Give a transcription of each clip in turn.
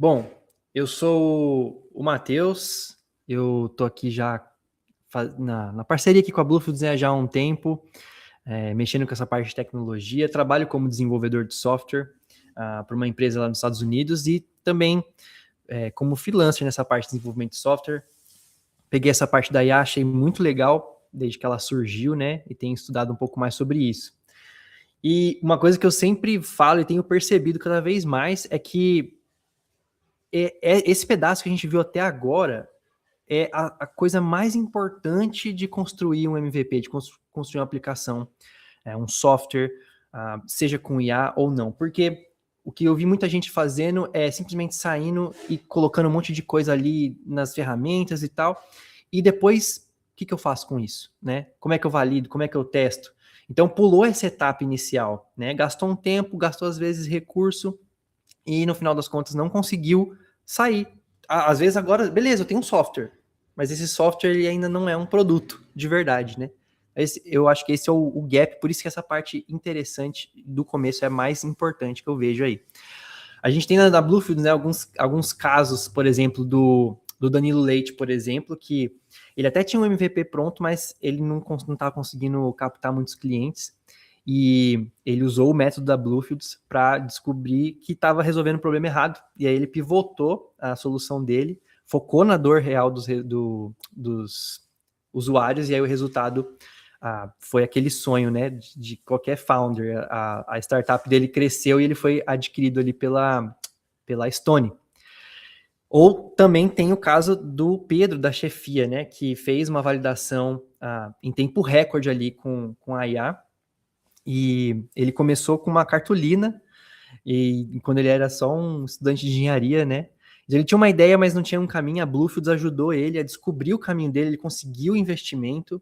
Bom, eu sou o Matheus, eu tô aqui já na parceria aqui com a Bluefields, né, já há um tempo, mexendo com essa parte de tecnologia, trabalho como desenvolvedor de software para uma empresa lá nos Estados Unidos e também como freelancer nessa parte de desenvolvimento de software. Peguei essa parte da IA, achei muito legal desde que ela surgiu, né, e tenho estudado um pouco mais sobre isso. E uma coisa que eu sempre falo e tenho percebido cada vez mais é que esse pedaço que a gente viu até agora é a coisa mais importante de construir um MVP, de construir uma aplicação, um software, seja com IA ou não. Porque o que eu vi muita gente fazendo é simplesmente saindo e colocando um monte de coisa ali nas ferramentas e tal, e depois, o que eu faço com isso? Né? Como é que eu valido? Como é que eu testo? Então, pulou essa etapa inicial, né? Gastou um tempo, gastou às vezes recurso, e no final das contas não conseguiu sair. Às vezes agora, beleza, eu tenho um software, mas esse software ele ainda não é um produto de verdade, né? Eu acho que esse é o gap, por isso que essa parte interessante do começo é mais importante que eu vejo aí. A gente tem na Bluefields, né, alguns casos, por exemplo, do Danilo Leite, por exemplo, que ele até tinha um MVP pronto, mas ele não estava conseguindo captar muitos clientes. E ele usou o método da Bluefields para descobrir que estava resolvendo o problema errado. E aí ele pivotou a solução dele, focou na dor real dos usuários, e aí o resultado foi aquele sonho, né, de qualquer founder. A startup dele cresceu e ele foi adquirido ali pela Stone. Ou também tem o caso do Pedro, da Chefia, né, que fez uma validação em tempo recorde ali com a IA, e ele começou com uma cartolina, e quando ele era só um estudante de engenharia, né? Ele tinha uma ideia, mas não tinha um caminho. A Bluefields ajudou ele a descobrir o caminho dele, ele conseguiu o investimento.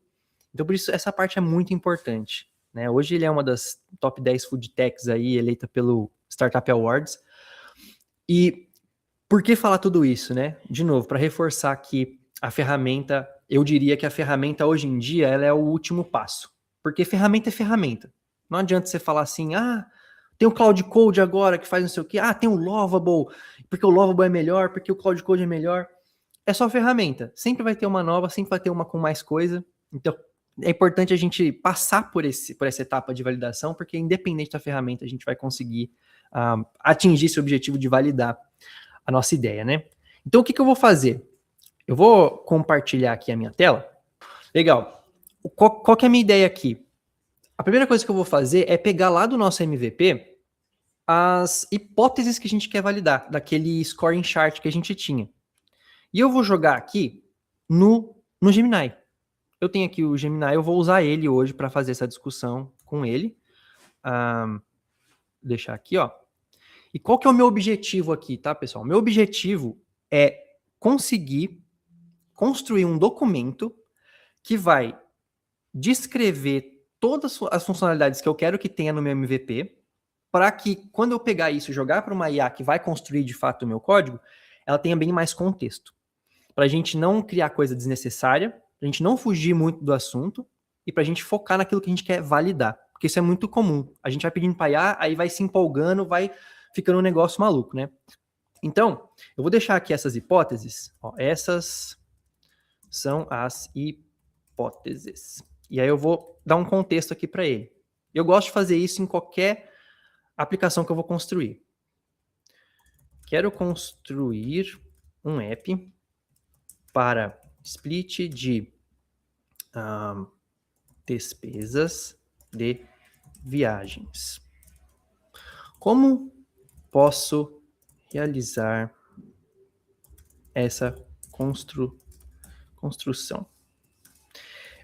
Então, por isso, essa parte é muito importante, né? Hoje ele é uma das top 10 food techs aí, eleita pelo Startup Awards. E por que falar tudo isso, né? De novo, para reforçar que a ferramenta, eu diria que a ferramenta hoje em dia, ela é o último passo. Porque ferramenta é ferramenta. Não adianta você falar assim, tem o Cloud Code agora que faz não sei o quê, tem o Lovable, porque o Lovable é melhor, porque o Cloud Code é melhor. É só ferramenta. Sempre vai ter uma nova, sempre vai ter uma com mais coisa. Então, é importante a gente passar por essa etapa de validação, porque independente da ferramenta, a gente vai conseguir atingir esse objetivo de validar a nossa ideia, né? Então, o que eu vou fazer? Eu vou compartilhar aqui a minha tela. Legal. Qual que é a minha ideia aqui? A primeira coisa que eu vou fazer é pegar lá do nosso MVP as hipóteses que a gente quer validar, daquele scoring chart que a gente tinha. E eu vou jogar aqui no Gemini. Eu tenho aqui o Gemini, eu vou usar ele hoje para fazer essa discussão com ele. Deixar aqui, ó. E qual que é o meu objetivo aqui, tá, pessoal? Meu objetivo é conseguir construir um documento que vai descrever todas as funcionalidades que eu quero que tenha no meu MVP, para que quando eu pegar isso e jogar para uma IA que vai construir de fato o meu código, ela tenha bem mais contexto. Para a gente não criar coisa desnecessária, para a gente não fugir muito do assunto e para a gente focar naquilo que a gente quer validar. Porque isso é muito comum. A gente vai pedindo para IA, aí vai se empolgando, vai ficando um negócio maluco, né? Então, eu vou deixar aqui essas hipóteses. Ó, essas são as hipóteses. E aí eu vou dar um contexto aqui para ele. Eu gosto de fazer isso em qualquer aplicação que eu vou construir. Quero construir um app para split de despesas de viagens. Como posso realizar essa construção?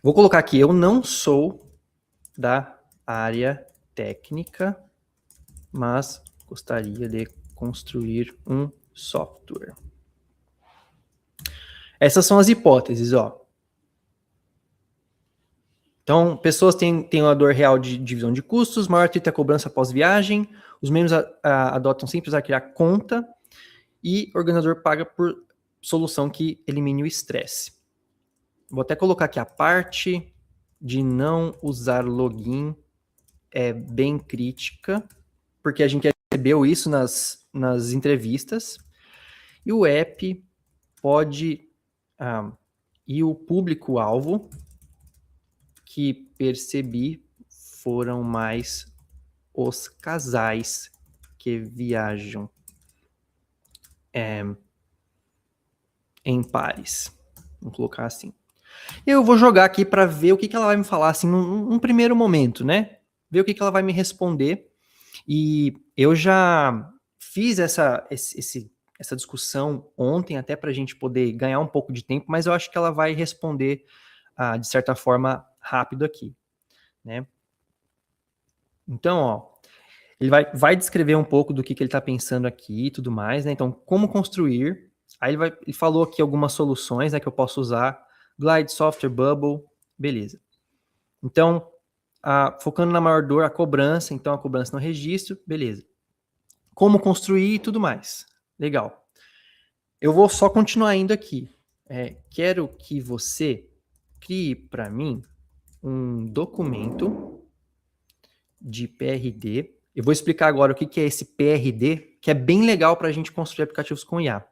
Vou colocar aqui, eu não sou da área técnica, mas gostaria de construir um software. Essas são as hipóteses, ó. Então, pessoas têm uma dor real de divisão de custos, maior atrito à cobrança pós-viagem, os membros adotam sem precisar criar conta, e o organizador paga por solução que elimine o estresse. Vou até colocar aqui a parte de não usar login, é bem crítica, porque a gente recebeu isso nas entrevistas. E o app pode... e o público-alvo que percebi foram mais os casais que viajam em pares. Vamos colocar assim. Eu vou jogar aqui para ver o que ela vai me falar, assim, num primeiro momento, né? Ver o que ela vai me responder. E eu já fiz essa discussão ontem, até para a gente poder ganhar um pouco de tempo, mas eu acho que ela vai responder, de certa forma, rápido aqui, né? Então, ó, ele vai descrever um pouco do que ele está pensando aqui e tudo mais, né? Então, como construir. Aí ele falou aqui algumas soluções, né, que eu posso usar. Glide, Software, Bubble, beleza. Então, focando na maior dor, a cobrança. Então, a cobrança no registro, beleza. Como construir e tudo mais. Legal. Eu vou só continuar indo aqui. Quero que você crie para mim um documento de PRD. Eu vou explicar agora o que é esse PRD, que é bem legal para a gente construir aplicativos com IA.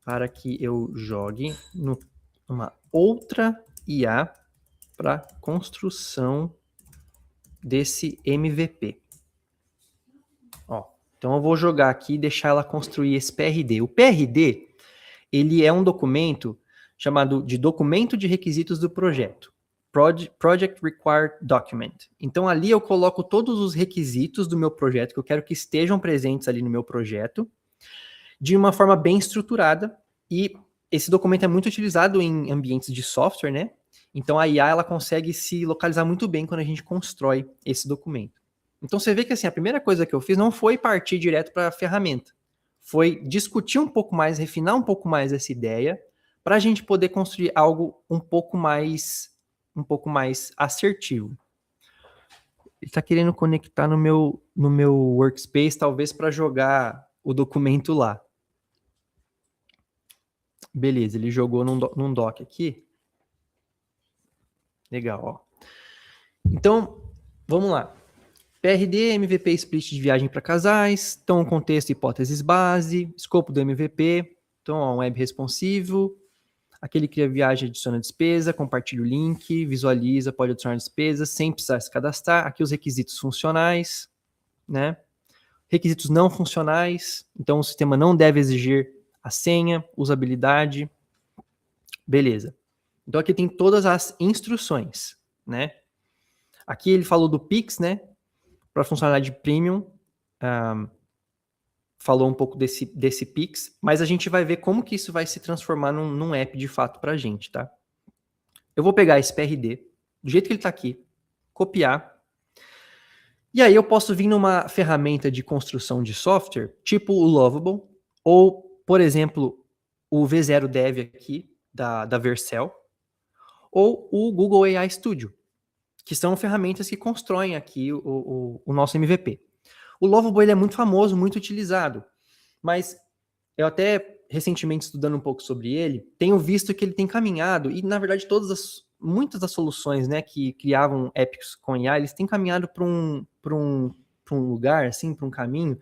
Para que eu jogue numa outra IA para construção desse MVP. Ó, então eu vou jogar aqui e deixar ela construir esse PRD. O PRD, ele é um documento chamado de documento de requisitos do projeto. Project Required Document. Então ali eu coloco todos os requisitos do meu projeto que eu quero que estejam presentes ali no meu projeto de uma forma bem estruturada, e esse documento é muito utilizado em ambientes de software, né? Então a IA ela consegue se localizar muito bem quando a gente constrói esse documento. Então você vê que assim, a primeira coisa que eu fiz não foi partir direto para a ferramenta, foi discutir um pouco mais, refinar um pouco mais essa ideia, para a gente poder construir algo um pouco mais assertivo. Ele está querendo conectar no meu workspace, talvez para jogar o documento lá. Beleza, ele jogou num doc aqui. Legal, ó. Então, vamos lá. PRD, MVP split de viagem para casais, então contexto, hipóteses base, escopo do MVP, então ó, um web responsivo, aquele que cria viagem, adiciona despesa, compartilha o link, visualiza, pode adicionar despesas, sem precisar se cadastrar. Aqui os requisitos funcionais, né? Requisitos não funcionais, então o sistema não deve exigir a senha, usabilidade, beleza. Então aqui tem todas as instruções, né? Aqui ele falou do Pix, né? Para funcionalidade premium, falou um pouco desse Pix, mas a gente vai ver como que isso vai se transformar num app de fato para a gente, tá? Eu vou pegar esse PRD, do jeito que ele está aqui, copiar, e aí eu posso vir numa ferramenta de construção de software, tipo o Lovable, ou, por exemplo, o V0 Dev aqui, da Vercel, ou o Google AI Studio, que são ferramentas que constroem aqui o nosso MVP. O Lovable ele é muito famoso, muito utilizado, mas eu até recentemente estudando um pouco sobre ele, tenho visto que ele tem caminhado, e na verdade muitas das soluções, né, que criavam apps com IA, eles têm caminhado para um lugar, assim, para um caminho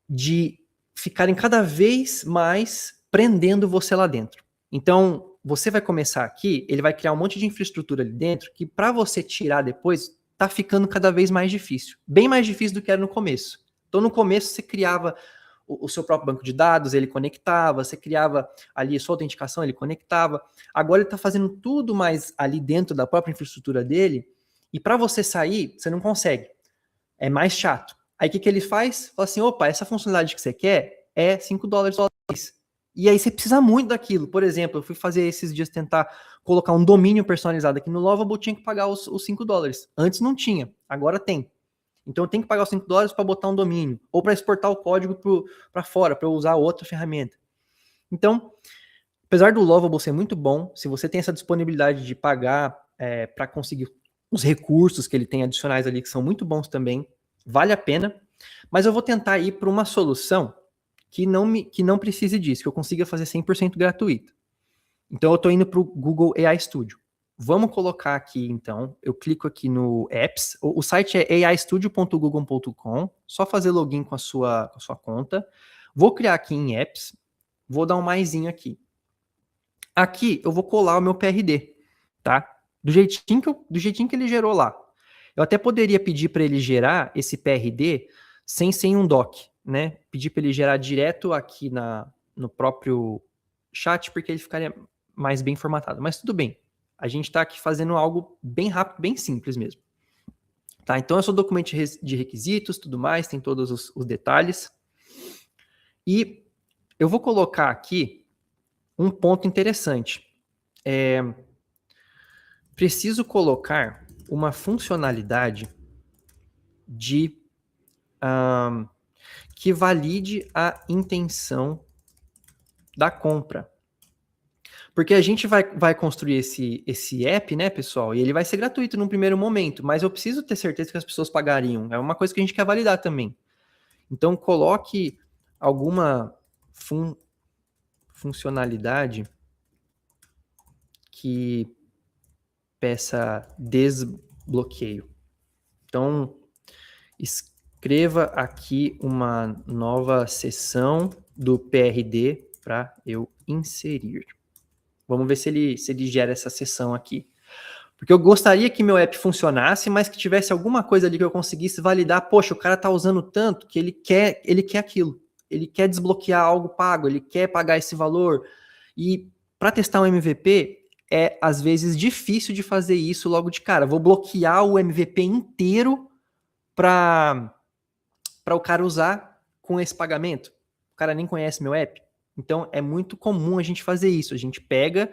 de ficarem cada vez mais prendendo você lá dentro. Então, você vai começar aqui, ele vai criar um monte de infraestrutura ali dentro que para você tirar depois tá ficando cada vez mais difícil. Bem mais difícil do que era no começo. Então, no começo você criava o seu próprio banco de dados, ele conectava, você criava ali a sua autenticação, ele conectava. Agora ele está fazendo tudo mais ali dentro da própria infraestrutura dele, e para você sair, você não consegue. É mais chato. Aí o que ele faz? Fala assim, opa, essa funcionalidade que você quer é $5. E aí você precisa muito daquilo. Por exemplo, eu fui fazer esses dias tentar colocar um domínio personalizado aqui no Lovable, tinha que pagar os $5. Antes não tinha, agora tem. Então eu tenho que pagar os $5 para botar um domínio, ou para exportar o código para fora, para eu usar outra ferramenta. Então, apesar do Lovable ser muito bom, se você tem essa disponibilidade de pagar para conseguir os recursos que ele tem adicionais ali, que são muito bons também, vale a pena. Mas eu vou tentar ir para uma solução que não precise disso, que eu consiga fazer 100% gratuito. Então eu estou indo para o Google AI Studio. Vamos colocar aqui, então, eu clico aqui no Apps, o site é aistudio.google.com, só fazer login com a sua conta. Vou criar aqui em Apps, Vou dar um maisinho aqui. Aqui eu vou colar o meu PRD, tá? Do jeitinho que ele gerou lá. Eu até poderia pedir para ele gerar esse PRD sem ser em um doc, né? Pedir para ele gerar direto aqui no próprio chat, porque ele ficaria mais bem formatado. Mas tudo bem. A gente está aqui fazendo algo bem rápido, bem simples mesmo. Tá? Então, é só documento de requisitos, tudo mais, tem todos os detalhes. E eu vou colocar aqui um ponto interessante. Preciso colocar uma funcionalidade que valide a intenção da compra. Porque a gente vai construir esse app, né, pessoal? E ele vai ser gratuito num primeiro momento, mas eu preciso ter certeza que as pessoas pagariam. É uma coisa que a gente quer validar também. Então, coloque alguma funcionalidade que peça desbloqueio. Então, escreva aqui uma nova seção do PRD para eu inserir. Vamos ver se ele gera essa seção aqui. Porque eu gostaria que meu app funcionasse, mas que tivesse alguma coisa ali que eu conseguisse validar. Poxa, o cara tá usando tanto que ele quer aquilo. Ele quer desbloquear algo pago, ele quer pagar esse valor. E para testar um MVP, é às vezes difícil de fazer isso logo de cara. Vou bloquear o MVP inteiro para o cara usar com esse pagamento. O cara nem conhece meu app. Então é muito comum a gente fazer isso. A gente pega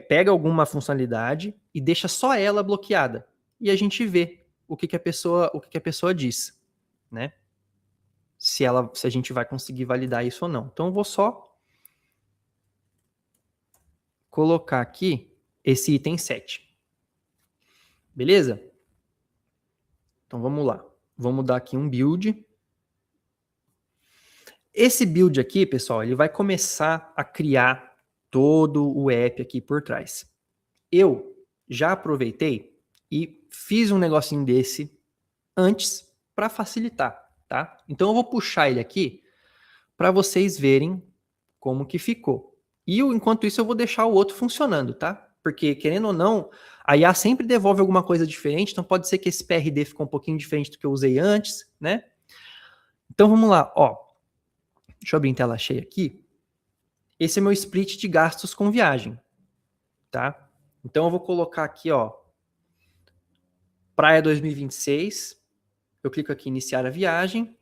pega alguma funcionalidade e deixa só ela bloqueada. E a gente vê o que a pessoa diz, né? Se a gente vai conseguir validar isso ou não. Então eu vou só colocar aqui esse item 7. Beleza? Então vamos lá. Vamos dar aqui um build. Esse build aqui, pessoal, ele vai começar a criar todo o app aqui por trás. Eu já aproveitei e fiz um negocinho desse antes para facilitar, tá? Então eu vou puxar ele aqui para vocês verem como que ficou. E enquanto isso eu vou deixar o outro funcionando, tá? Porque querendo ou não, a IA sempre devolve alguma coisa diferente, então pode ser que esse PRD ficou um pouquinho diferente do que eu usei antes, né? Então vamos lá, ó. Deixa eu abrir em tela cheia aqui. Esse é meu split de gastos com viagem, tá? Então eu vou colocar aqui, ó, Praia 2026. Eu clico aqui em iniciar a viagem.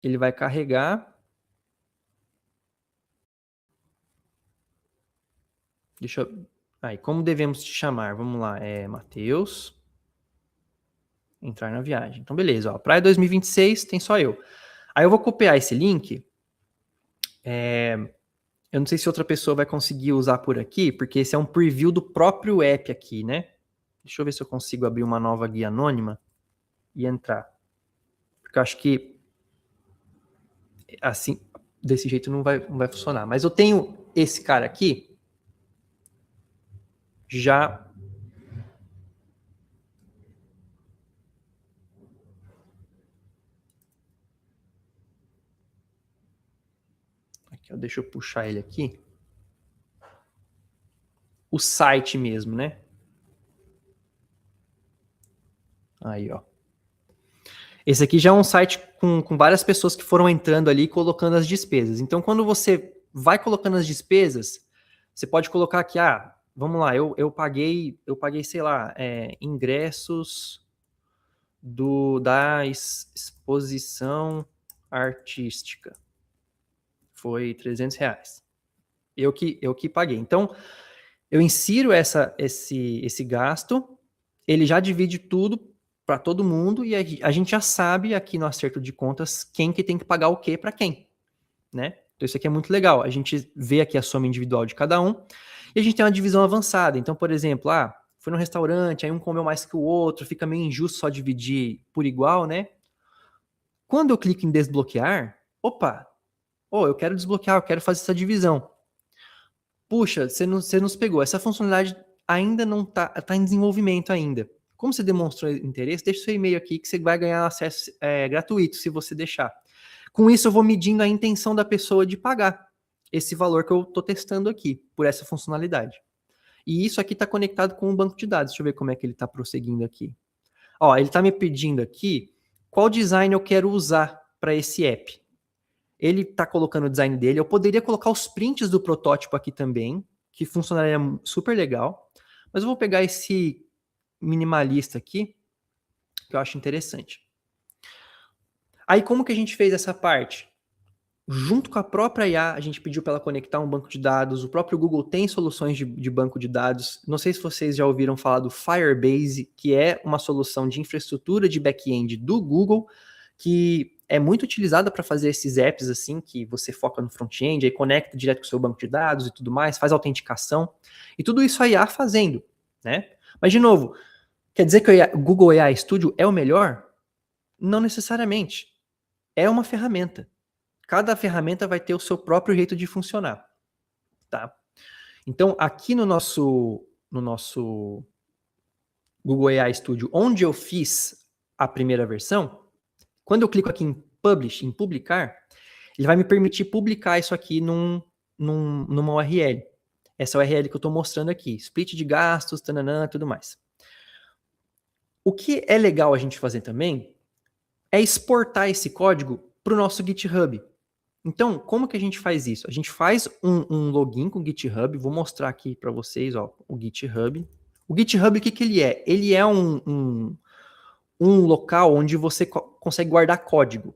Ele vai carregar. Deixa eu... Aí, como devemos te chamar? Vamos lá, Matheus. Entrar na viagem. Então, beleza, ó, Praia 2026 tem só eu. Aí eu vou copiar esse link. Eu não sei se outra pessoa vai conseguir usar por aqui, porque esse é um preview do próprio app aqui, né? Deixa eu ver se eu consigo abrir uma nova guia anônima e entrar. Porque eu acho que assim, desse jeito não vai funcionar. Mas eu tenho esse cara aqui já... Aqui, ó, deixa eu puxar ele aqui. O site mesmo, né? Aí, ó. Esse aqui já é um site com várias pessoas que foram entrando ali e colocando as despesas. Então, quando você vai colocando as despesas, você pode colocar aqui, vamos lá, eu paguei, sei lá, ingressos da exposição artística. Foi R$300. Eu que paguei. Então, eu insiro esse gasto, ele já divide tudo para todo mundo e a gente já sabe aqui no acerto de contas quem que tem que pagar o que para quem, né? Então isso aqui é muito legal. A gente vê aqui a soma individual de cada um e a gente tem uma divisão avançada. Então, por exemplo, foi no restaurante, aí um comeu mais que o outro, fica meio injusto só dividir por igual, né? Quando eu clico em desbloquear, eu quero desbloquear, eu quero fazer essa divisão. Puxa, você nos pegou. Essa funcionalidade ainda não tá em desenvolvimento ainda. Como você demonstrou interesse, deixa seu e-mail aqui que você vai ganhar acesso gratuito se você deixar. Com isso, eu vou medindo a intenção da pessoa de pagar esse valor que eu estou testando aqui, por essa funcionalidade. E isso aqui está conectado com o banco de dados. Deixa eu ver como é que ele está prosseguindo aqui. Ó, ele está me pedindo aqui qual design eu quero usar para esse app. Ele está colocando o design dele. Eu poderia colocar os prints do protótipo aqui também, que funcionaria super legal. Mas eu vou pegar esse minimalista aqui, que eu acho interessante. Aí, como que a gente fez essa parte? Junto com a própria IA, a gente pediu para ela conectar um banco de dados. O próprio Google tem soluções de banco de dados. Não sei se vocês já ouviram falar do Firebase, que é uma solução de infraestrutura de back-end do Google, que é muito utilizada para fazer esses apps assim, que você foca no front-end, aí conecta direto com o seu banco de dados e tudo mais, faz autenticação. E tudo isso a IA fazendo, né? Mas, de novo, quer dizer que o Google AI Studio é o melhor? Não necessariamente. É uma ferramenta. Cada ferramenta vai ter o seu próprio jeito de funcionar, tá? Então, aqui no nosso Google AI Studio, onde eu fiz a primeira versão, quando eu clico aqui em Publish, em publicar, ele vai me permitir publicar isso aqui numa URL. Essa URL que eu estou mostrando aqui, split de gastos, tananã, tudo mais. O que é legal a gente fazer também é exportar esse código para o nosso GitHub. Então, como que a gente faz isso? A gente faz um login com o GitHub. Vou mostrar aqui para vocês, ó, o GitHub. O GitHub, o que, que ele é? Ele é um local onde você consegue guardar código,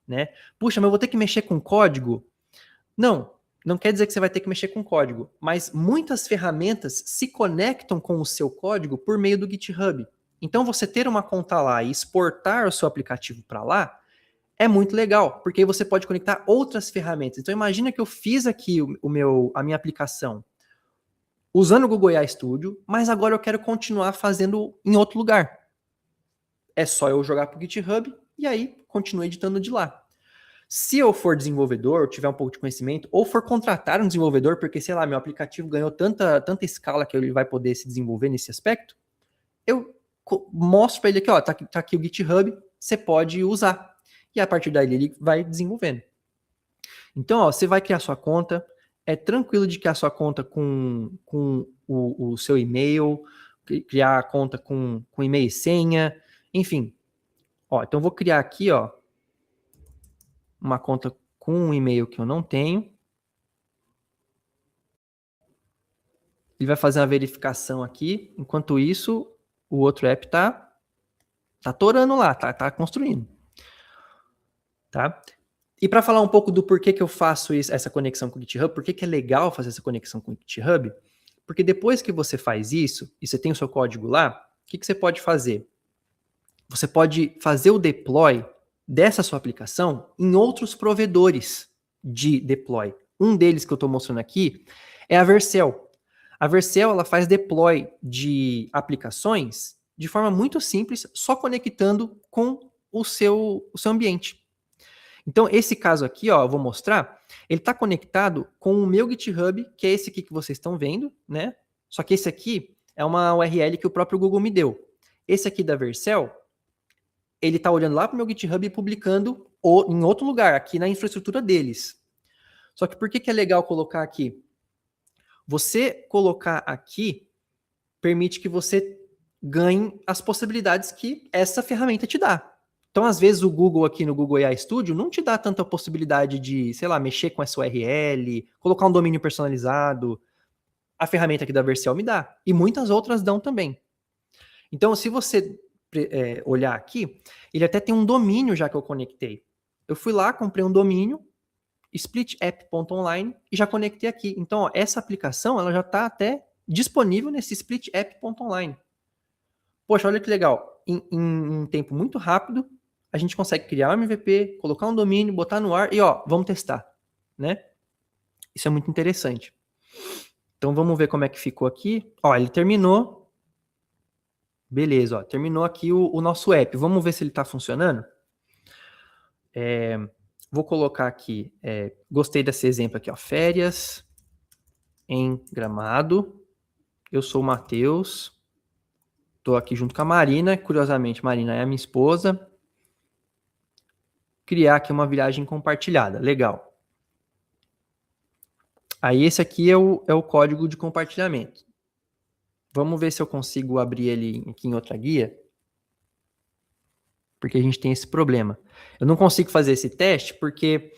né? Puxa, mas eu vou ter que mexer com código? Não quer dizer que você vai ter que mexer com código, mas muitas ferramentas se conectam com o seu código por meio do GitHub. Então, você ter uma conta lá e exportar o seu aplicativo para lá é muito legal, porque aí você pode conectar outras ferramentas. Então, imagina que eu fiz aqui a minha aplicação usando o Google AI Studio, mas agora eu quero continuar fazendo em outro lugar. É só eu jogar para o GitHub e aí continuo editando de lá. Se eu for desenvolvedor, tiver um pouco de conhecimento, ou for contratar um desenvolvedor, porque, sei lá, meu aplicativo ganhou tanta escala que ele vai poder se desenvolver nesse aspecto, eu mostro para ele aqui, ó, tá aqui o GitHub, você pode usar. E a partir daí ele vai desenvolvendo. Então, ó, você vai criar sua conta, é tranquilo de criar sua conta com o seu e-mail, criar a conta com e-mail e senha, enfim. Ó, então eu vou criar aqui, ó, uma conta com um e-mail que eu não tenho. Ele vai fazer uma verificação aqui. Enquanto isso, o outro app tá torando lá, tá construindo. Tá? E para falar um pouco do porquê que eu faço essa conexão com o GitHub, por que é legal fazer essa conexão com o GitHub? Porque depois que você faz isso, e você tem o seu código lá, o que você pode fazer? Você pode fazer o deploy dessa sua aplicação em outros provedores de deploy. Um deles que eu estou mostrando aqui é a Vercel. A Vercel ela faz deploy de aplicações de forma muito simples, só conectando com o seu ambiente. Então, esse caso aqui, ó, eu vou mostrar, ele está conectado com o meu GitHub, que é esse aqui que vocês estão vendo, né? Só que esse aqui é uma URL que o próprio Google me deu. Esse aqui da Vercel, ele está olhando lá para o meu GitHub e publicando em outro lugar, aqui na infraestrutura deles. Só que por que é legal colocar aqui? Você colocar aqui permite que você ganhe as possibilidades que essa ferramenta te dá. Então, às vezes, o Google aqui no Google AI Studio não te dá tanta possibilidade de, sei lá, mexer com essa URL, colocar um domínio personalizado. A ferramenta aqui da Vercel me dá. E muitas outras dão também. Então, se você olhar aqui, ele até tem um domínio já que eu conectei. Eu fui lá, comprei um domínio, splitapp.online, e já conectei aqui. Então, ó, essa aplicação ela já está até disponível nesse splitapp.online. Poxa, olha que legal. Em um tempo muito rápido, a gente consegue criar um MVP, colocar um domínio, botar no ar e, ó, vamos testar, né? Isso é muito interessante. Então, vamos ver como é que ficou aqui. Ó, ele terminou. Beleza, ó, terminou aqui o nosso app. Vamos ver se ele está funcionando? Vou colocar aqui, gostei desse exemplo aqui, ó, férias em Gramado. Eu sou o Matheus. Estou aqui junto com a Marina, curiosamente, Marina é a minha esposa. Criar aqui uma viagem compartilhada, legal. Aí esse aqui é o código de compartilhamento. Vamos ver se eu consigo abrir ele aqui em outra guia. Porque a gente tem esse problema. Eu não consigo fazer esse teste porque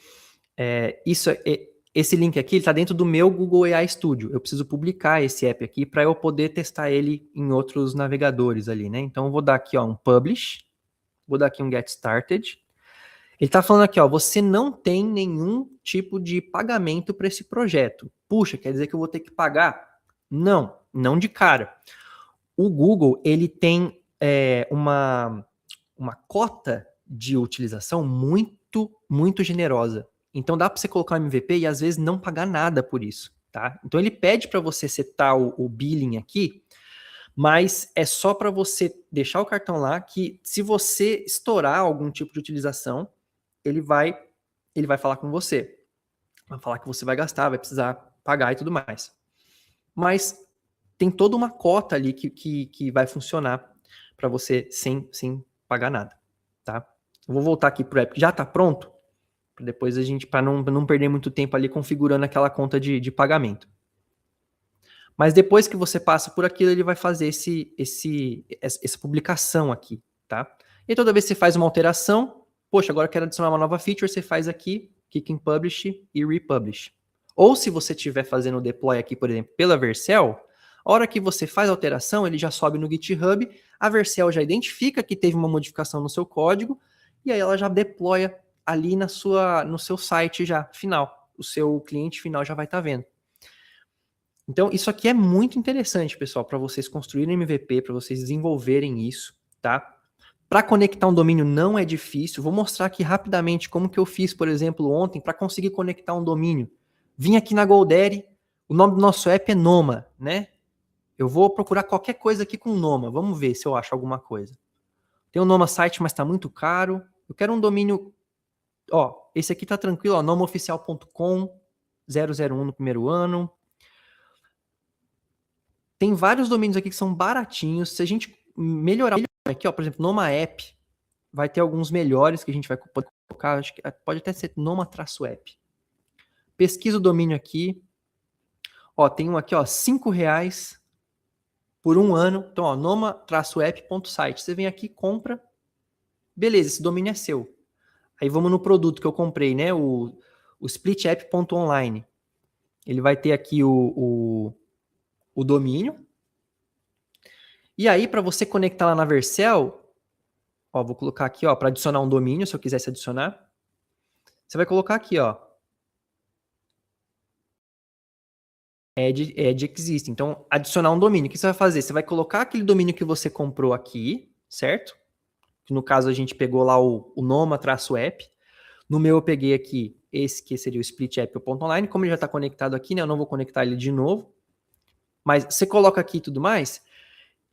esse link aqui está dentro do meu Google AI Studio. Eu preciso publicar esse app aqui para eu poder testar ele em outros navegadores ali, né? Então eu vou dar aqui um Publish, vou dar aqui um Get Started. Ele está falando aqui, você não tem nenhum tipo de pagamento para esse projeto. Puxa, quer dizer que eu vou ter que pagar? Não, não de cara. O Google, ele tem uma cota de utilização muito, muito generosa. Então dá para você colocar um MVP e às vezes não pagar nada por isso, tá? Então ele pede para você setar o billing aqui, mas é só para você deixar o cartão lá que se você estourar algum tipo de utilização, ele vai falar com você. Vai falar que você vai gastar, vai precisar pagar e tudo mais. Mas tem toda uma cota ali que vai funcionar para você sem pagar nada, tá? Eu vou voltar aqui pro app, já tá pronto? Depois a gente, para não perder muito tempo ali configurando aquela conta de pagamento. Mas depois que você passa por aquilo, ele vai fazer essa publicação aqui, tá? E toda vez que você faz uma alteração, poxa, agora eu quero adicionar uma nova feature, você faz aqui, clica em Publish e Republish. Ou se você estiver fazendo o deploy aqui, por exemplo, pela Vercel, a hora que você faz a alteração, ele já sobe no GitHub, a Vercel já identifica que teve uma modificação no seu código, e aí ela já deploya ali no seu site já final. O seu cliente final já vai estar vendo. Então, isso aqui é muito interessante, pessoal, para vocês construírem MVP, para vocês desenvolverem isso, tá? Para conectar um domínio não é difícil. Vou mostrar aqui rapidamente como que eu fiz, por exemplo, ontem, para conseguir conectar um domínio. Vim aqui na GoDaddy, o nome do nosso app é Noma, né? Eu vou procurar qualquer coisa aqui com Noma. Vamos ver se eu acho alguma coisa. Tem um Noma site, mas está muito caro. Eu quero um domínio... esse aqui tá tranquilo, nomaoficial.com, 001 no primeiro ano. Tem vários domínios aqui que são baratinhos. Se a gente melhorar aqui, por exemplo, Noma App, vai ter alguns melhores que a gente vai poder colocar. Acho que pode até ser Noma-app. Pesquisa o domínio aqui. Tem um aqui, R$5 por um ano. Então, noma-app.site. Você vem aqui, compra. Beleza, esse domínio é seu. Aí vamos no produto que eu comprei, né? O splitapp.online. Ele vai ter aqui o domínio. E aí, para você conectar lá na Vercel, vou colocar aqui, para adicionar um domínio, se eu quisesse adicionar. Você vai colocar aqui, add exist. Então, adicionar um domínio. O que você vai fazer? Você vai colocar aquele domínio que você comprou aqui, certo? Que no caso a gente pegou lá o noma-app. No meu eu peguei aqui esse que seria o splitapp.online. Como ele já está conectado aqui, né? Eu não vou conectar ele de novo. Mas você coloca aqui e tudo mais,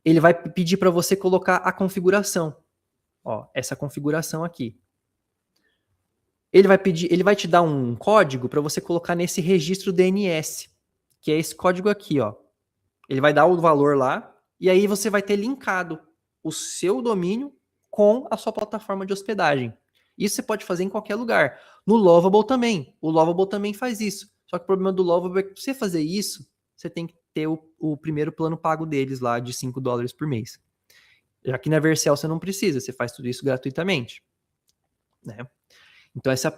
ele vai pedir para você colocar a configuração. Essa configuração aqui. Ele vai te dar um código para você colocar nesse registro DNS, que é esse código aqui, Ele vai dar o valor lá, e aí você vai ter linkado o seu domínio com a sua plataforma de hospedagem. Isso você pode fazer em qualquer lugar. No Lovable também. O Lovable também faz isso. Só que o problema do Lovable é que para você fazer isso, você tem que ter o primeiro plano pago deles lá de $5 por mês. Já que na Vercel você não precisa, você faz tudo isso gratuitamente, né? Então essa é a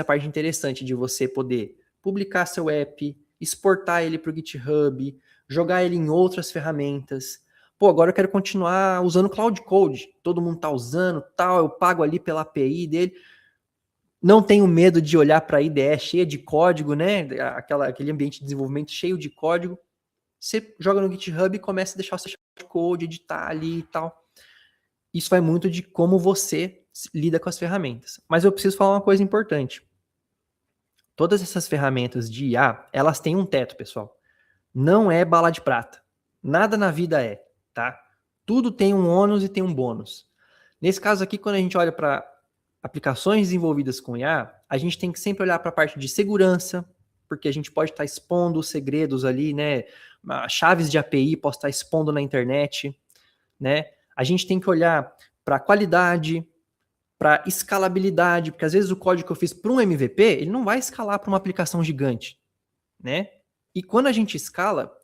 parte interessante de você poder publicar seu app, exportar ele para o GitHub, jogar ele em outras ferramentas. Agora eu quero continuar usando Cloud Code. Todo mundo está usando, tal, eu pago ali pela API dele. Não tenho medo de olhar para a IDE cheia de código, né? Aquele ambiente de desenvolvimento cheio de código. Você joga no GitHub e começa a deixar o seu code, editar ali e tal. Isso vai muito de como você lida com as ferramentas. Mas eu preciso falar uma coisa importante. Todas essas ferramentas de IA, elas têm um teto, pessoal. Não é bala de prata. Nada na vida é, tá? Tudo tem um ônus e tem um bônus. Nesse caso aqui, quando a gente olha para aplicações desenvolvidas com IA, a gente tem que sempre olhar para a parte de segurança, porque a gente pode estar expondo os segredos ali, né? Chaves de API, posso estar expondo na internet. né? A gente tem que olhar para qualidade, para escalabilidade, porque às vezes o código que eu fiz para um MVP, ele não vai escalar para uma aplicação gigante, né? E quando a gente escala,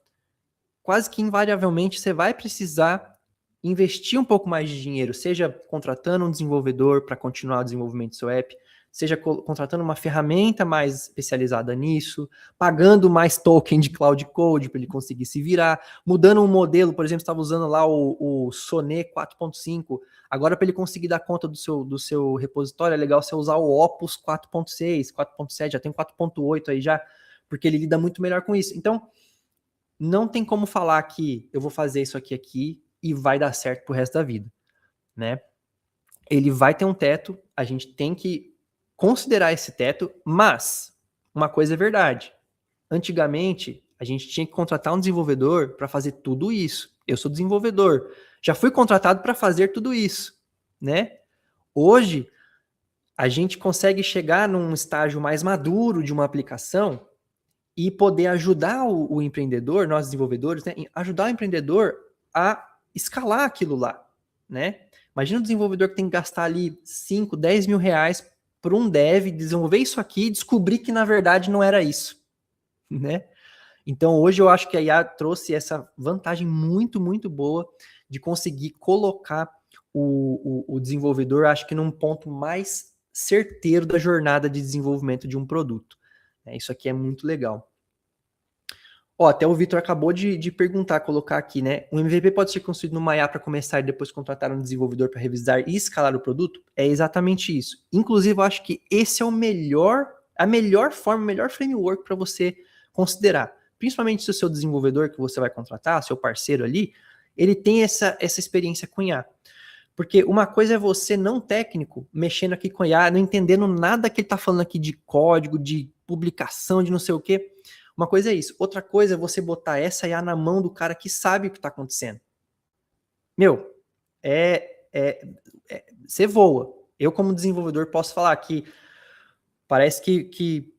quase que invariavelmente você vai precisar investir um pouco mais de dinheiro, seja contratando um desenvolvedor para continuar o desenvolvimento do seu app, seja contratando uma ferramenta mais especializada nisso, pagando mais token de Cloud Code para ele conseguir se virar, mudando um modelo, por exemplo, você estava usando lá o Sonnet 4.5, agora para ele conseguir dar conta do seu repositório, é legal você usar o Opus 4.6, 4.7, já tem 4.8 aí já, porque ele lida muito melhor com isso. Então, não tem como falar que eu vou fazer isso aqui e vai dar certo pro resto da vida, né? Ele vai ter um teto, a gente tem que considerar esse teto, mas uma coisa é verdade. Antigamente, a gente tinha que contratar um desenvolvedor para fazer tudo isso. Eu sou desenvolvedor, já fui contratado para fazer tudo isso, né? Hoje, a gente consegue chegar num estágio mais maduro de uma aplicação e poder ajudar o empreendedor, nós desenvolvedores, né, ajudar o empreendedor a escalar aquilo lá, né? Imagina um desenvolvedor que tem que gastar ali 5, 10 mil reais para um dev desenvolver isso aqui e descobrir que na verdade não era isso, né? Então hoje eu acho que a IA trouxe essa vantagem muito, muito boa de conseguir colocar o desenvolvedor, acho que num ponto mais certeiro da jornada de desenvolvimento de um produto. Isso aqui é muito legal. Ó, até o Vitor acabou de perguntar, colocar aqui, né? Um MVP pode ser construído numa IA para começar e depois contratar um desenvolvedor para revisar e escalar o produto? É exatamente isso. Inclusive, eu acho que esse é a melhor forma, o melhor framework para você considerar. Principalmente se o seu desenvolvedor que você vai contratar, seu parceiro ali, ele tem essa experiência com IA. Porque uma coisa é você, não técnico, mexendo aqui com IA, não entendendo nada que ele está falando aqui de código, de publicação, de não sei o quê. Uma coisa é isso. Outra coisa é você botar essa IA na mão do cara que sabe o que está acontecendo. Meu, você voa. Eu, como desenvolvedor, posso falar que parece que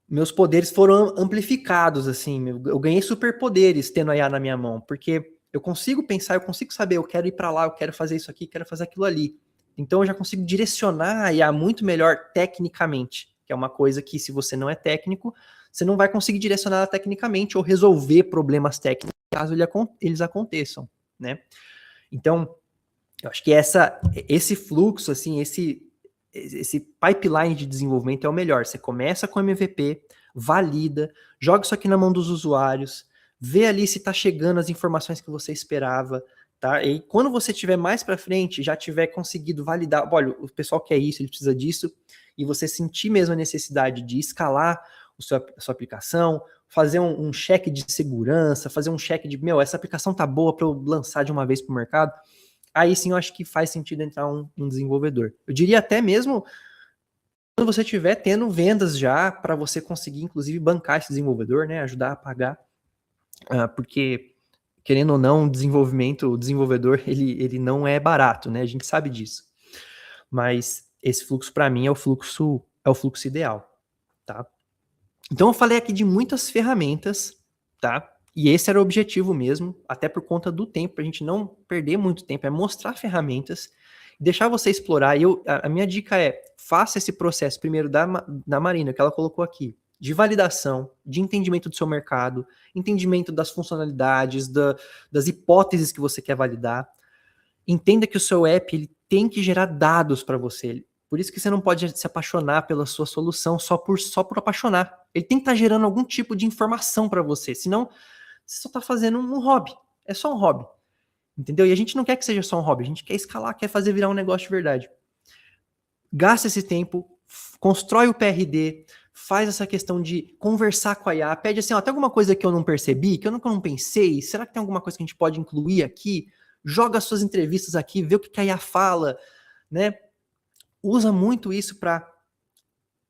meus poderes foram amplificados, assim. Eu ganhei superpoderes tendo a IA na minha mão, porque eu consigo pensar, eu consigo saber, eu quero ir para lá, eu quero fazer isso aqui, quero fazer aquilo ali. Então eu já consigo direcionar a IA muito melhor tecnicamente, que é uma coisa que, se você não é técnico, você não vai conseguir direcionar ela tecnicamente ou resolver problemas técnicos caso eles aconteçam, né? Então, eu acho que esse fluxo, assim, esse pipeline de desenvolvimento é o melhor. Você começa com MVP, valida, joga isso aqui na mão dos usuários, vê ali se está chegando as informações que você esperava, tá? E quando você tiver mais para frente, já tiver conseguido validar, olha, o pessoal quer isso, ele precisa disso, e você sentir mesmo a necessidade de escalar a sua aplicação, fazer um check de segurança, fazer um check de, essa aplicação tá boa para eu lançar de uma vez para o mercado, aí sim eu acho que faz sentido entrar um desenvolvedor. Eu diria até mesmo quando você estiver tendo vendas já, para você conseguir, inclusive, bancar esse desenvolvedor, né? Ajudar a pagar. Porque, querendo ou não, o desenvolvedor, ele não é barato, né? A gente sabe disso. Mas esse fluxo, para mim, é o fluxo ideal, tá? Então, eu falei aqui de muitas ferramentas, tá? E esse era o objetivo mesmo, até por conta do tempo, pra gente não perder muito tempo, é mostrar ferramentas, deixar você explorar. E a minha dica é, faça esse processo primeiro da Marina, que ela colocou aqui, de validação, de entendimento do seu mercado, entendimento das funcionalidades, das hipóteses que você quer validar. Entenda que o seu app ele tem que gerar dados para você. Por isso que você não pode se apaixonar pela sua solução só por apaixonar. Ele tem que estar gerando algum tipo de informação para você, senão você só está fazendo um hobby. É só um hobby. Entendeu? E a gente não quer que seja só um hobby, a gente quer escalar, quer fazer virar um negócio de verdade. Gasta esse tempo, constrói o PRD, faz essa questão de conversar com a IA, pede assim, tem alguma coisa que eu não percebi, que eu não pensei, será que tem alguma coisa que a gente pode incluir aqui? Joga as suas entrevistas aqui, vê o que a IA fala, né? Usa muito isso para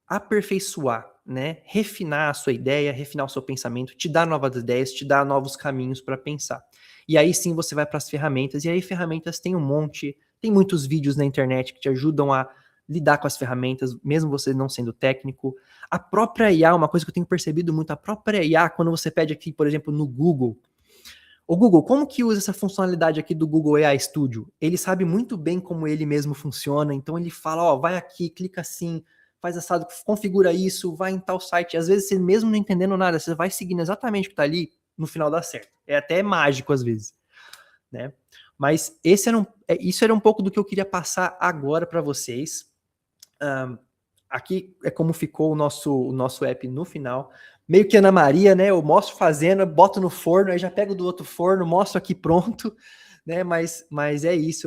aperfeiçoar, né? Refinar a sua ideia, refinar o seu pensamento, te dar novas ideias, te dar novos caminhos para pensar. E aí sim você vai para as ferramentas, e aí ferramentas tem um monte, tem muitos vídeos na internet que te ajudam a lidar com as ferramentas, mesmo você não sendo técnico. A própria IA, uma coisa que eu tenho percebido muito, a própria IA, quando você pede aqui, por exemplo, no Google, Ô Google, como que usa essa funcionalidade aqui do Google AI Studio? Ele sabe muito bem como ele mesmo funciona, então ele fala, ó, vai aqui, clica assim, faz assado, configura isso, vai em tal site. Às vezes, você mesmo não entendendo nada, você vai seguindo exatamente o que tá ali, no final dá certo. É até mágico às vezes, né? Mas isso era um pouco do que eu queria passar agora para vocês. Aqui é como ficou o nosso app no final. Meio que Ana Maria, né? Eu mostro fazendo, boto no forno, aí já pego do outro forno, mostro aqui pronto, né? Mas é isso.